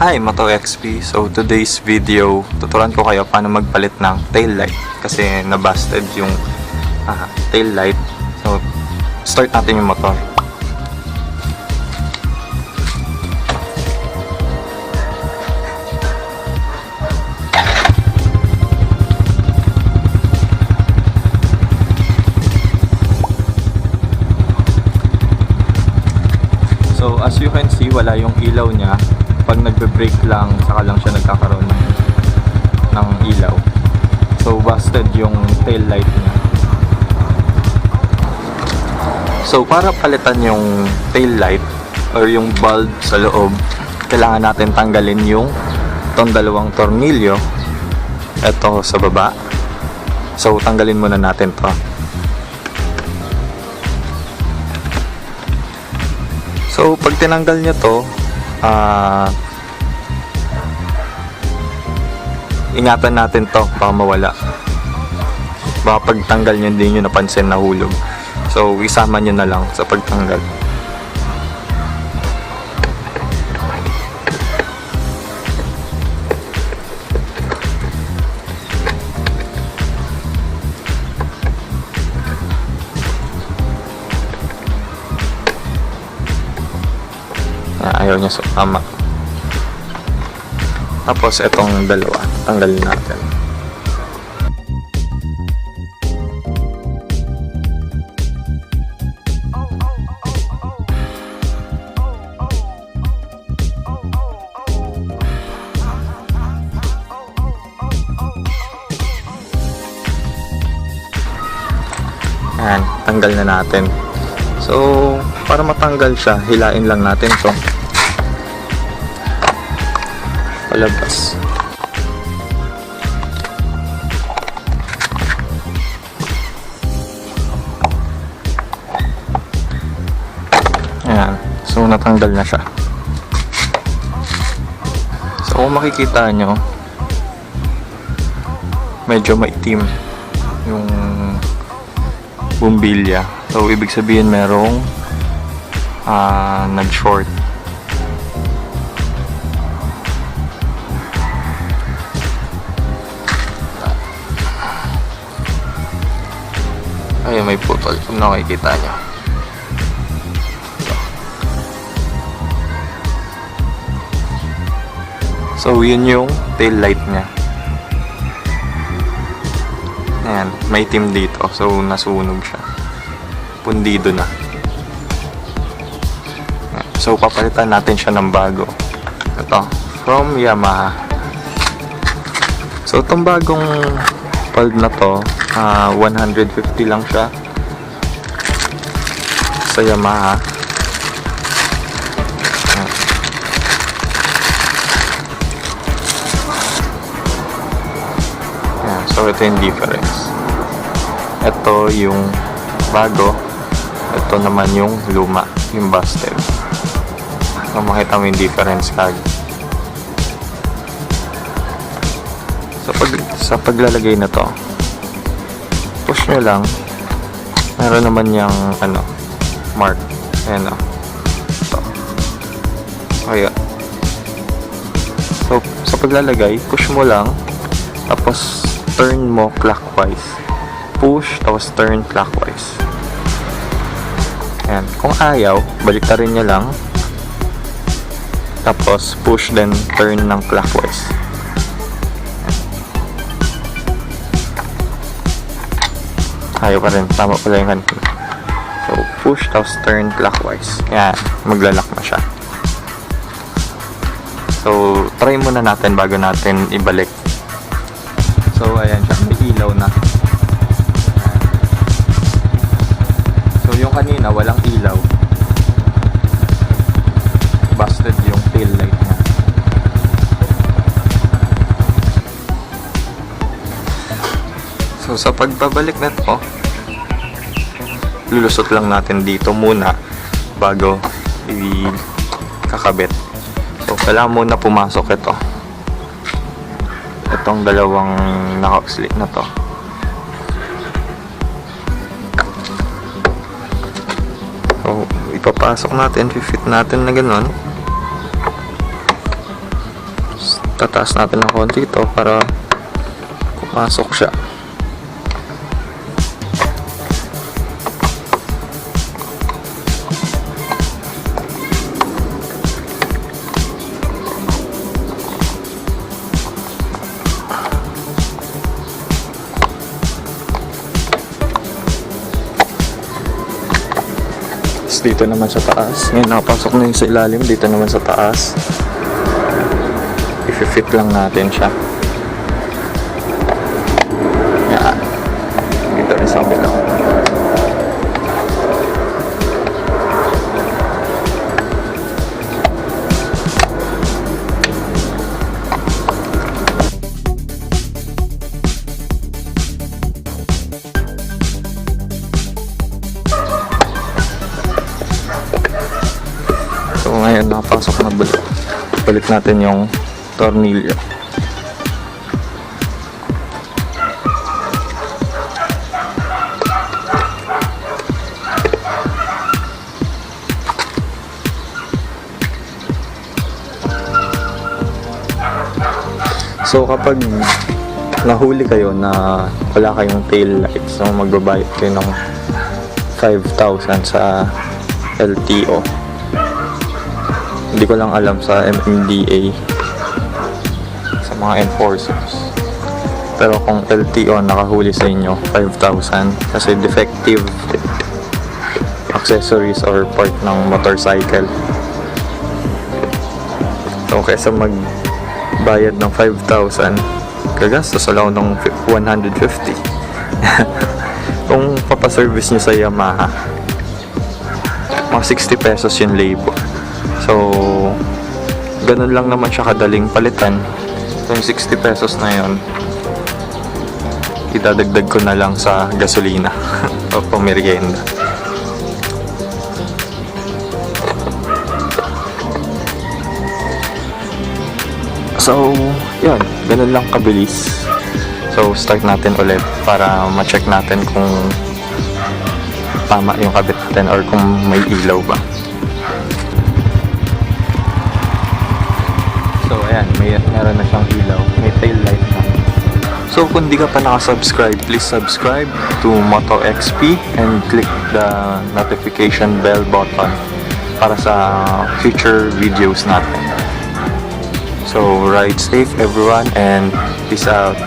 Hi MotoXP! So today's video, tuturuan ko kayo paano magpalit ng tail light kasi nabusted yung tail light. So start natin yung motor. So as you can see, wala yung ilaw niya. Pag nagbe-brake lang, saka lang siya nagkakaroon ng ilaw. So busted yung tail light niya. So para palitan yung tail light or yung bulb sa loob, kailangan natin tanggalin yung itong dalawang tornilyo. Ito sa baba. So tanggalin muna natin to. So pag tinanggal niya to, ingatan natin to, baka mawala. Baka pagtanggal nyo hindi nyo napansin na hulog. So isama nyo na lang sa pagtanggal. Ayaw niya sumama. Tapos itong dalawa, tanggalin natin. Ayan, tanggal na natin. So, para matanggal siya, hilain lang natin to palabas. Ayan. So natanggal na siya. So kung makikita nyo, medyo maitim yung bumbilya. So ibig sabihin merong nag-short. Ayun, may putol kung nakikita nyo. So yun yung tail light nya. Ayan, may itim dito. So nasunog siya. Pundido na. So papalitan natin siya ng bago. Ito, from Yamaha. So itong bagong bulb na to, 150 lang siya sa Yamaha. So ito yung difference. Ito yung bago, ito naman yung luma, yung busted. So makita mo yung difference kag. So sa paglalagay na to, push nyo lang. Meron naman yung mark. Ayan o. Ito. Ayan. So sa paglalagay, push mo lang. Tapos turn mo clockwise. Push, tapos turn clockwise. Ayan. Kung ayaw, baliktarin nyo lang. Tapos push, then turn ng clockwise. Ayaw pa rin. Tama pala yung kanina. So, push, tapos turn clockwise. Yan. Maglalak na siya. So, try muna natin bago natin ibalik. So, ayan siya. May ilaw na. So, yung kanina, walang ilaw. Busted yung tail light niya. So sa pagbabalik nito, lulusot lang natin dito muna bago i-kakabit. So kailangan muna pumasok itong dalawang naka-slit na to. So ipapasok natin, fit natin na gano'n. Tataas natin ng konti ito para pumasok siya. Dito naman sa taas. Ngayon nakapasok na yung sa ilalim. Dito naman sa taas. I-fit lang natin siya. Yan. Dito rin sa kabila. So ngayon nakapasok na balik natin yung tornilyo. So kapag nahuli kayo na wala kayong tail lights, so magbabayad kayo ng 5,000 sa LTO. Hindi ko lang alam sa MMDA, sa mga enforcers. Pero kung LTO nakahuli sa inyo, 5,000 kasi defective accessories or part ng motorcycle. So kaysa magbayad ng 5,000, gagastos lang ng 150. Kung papaservice nyo sa Yamaha, mga 60 pesos yung labor. So ganun lang naman siya kadaling palitan. So yung 60 pesos na yun, idadagdag ko na lang sa gasolina o pamerienda. So yun, ganun lang kabilis. So start natin ulit para ma-check natin kung tama yung kabit natin or kung may ilaw ba. So ayan, meron na siyang ilaw, may tail light na. So kung di ka pa nakasubscribe, please subscribe to MotoXP and click the notification bell button para sa future videos natin. So ride safe everyone and peace out.